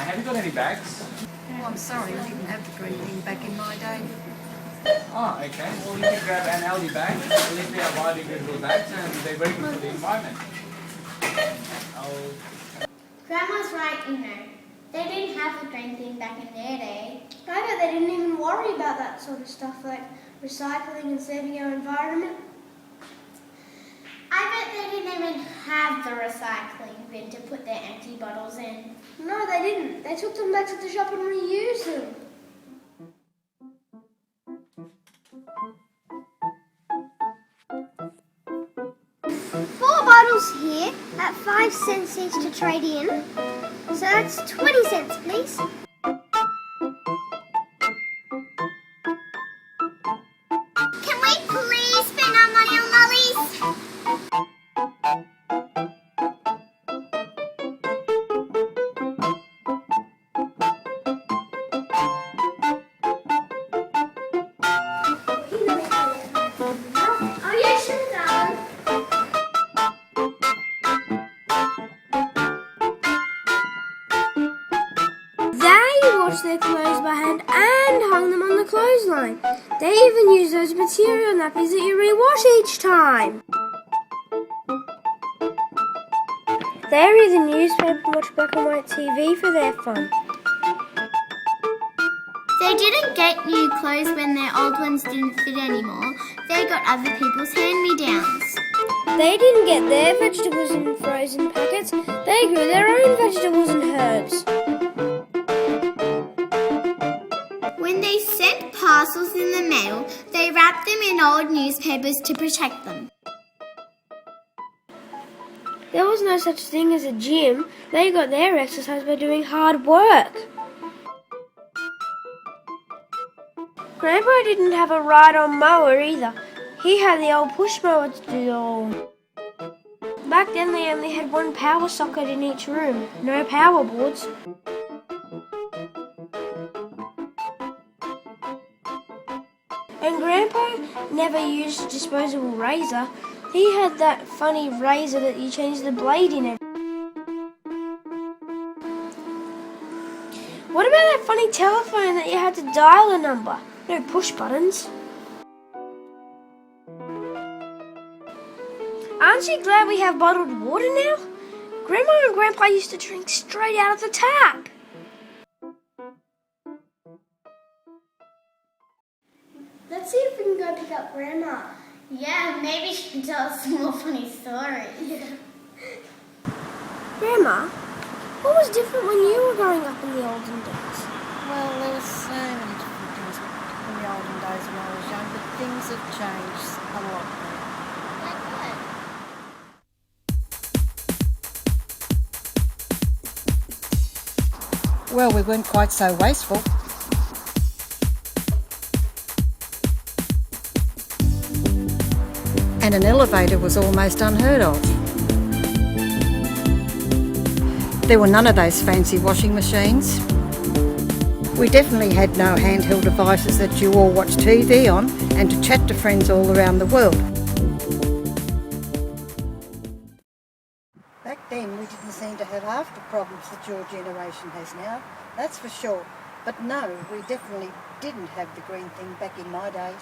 have you got any bags? Oh, I'm sorry, we didn't have the green thing back in my day. Oh, okay. Well, you can grab an Aldi bag. At least they are biodegradable bags and they're very good for the environment. Grandma's right, you know. They didn't have the green thing back in their day. I bet they didn't even worry about that sort of stuff like recycling and saving our environment. I bet they didn't even have the recycling bin to put their empty bottles in. No, they didn't. They took them back to the shop and reused them. Four bottles here at 5 cents each to trade in. So that's 20 cents, please. Can we please spend our money on lollies? Oh yeah, sure, darling. They washed their clothes by hand and hung them on the clothesline. They even used those material nappies that you rewash each time. They read the newspaper and watch black and white TV for their fun. They didn't get new clothes when their old ones didn't fit anymore. They got other people's hand-me-downs. They didn't get their vegetables in frozen packets. They grew their own vegetables and herbs. When they sent parcels in the mail, they wrapped them in old newspapers to protect them. There was no such thing as a gym. They got their exercise by doing hard work. Grandpa didn't have a ride-on mower either. He had the old push mower to do it all. Back then they only had one power socket in each room, no power boards. And Grandpa never used a disposable razor. He had that funny razor that you change the blade in every. What about that funny telephone that you had to dial a number? No push buttons. Aren't you glad we have bottled water now? Grandma and Grandpa used to drink straight out of the tap. Let's see if we can go pick up Grandma. Yeah, maybe she can tell us some more funny stories. Yeah. Grandma, what was different when you were growing up in the olden days? Well, there were so many different things in the olden days when I was young, but things have changed a lot now. Like what? Well, we weren't quite so wasteful. And an elevator was almost unheard of. There were none of those fancy washing machines. We definitely had no handheld devices that you all watch TV on and to chat to friends all around the world. Back then we didn't seem to have half the problems that your generation has now, that's for sure. But no, we definitely didn't have the green thing back in my day.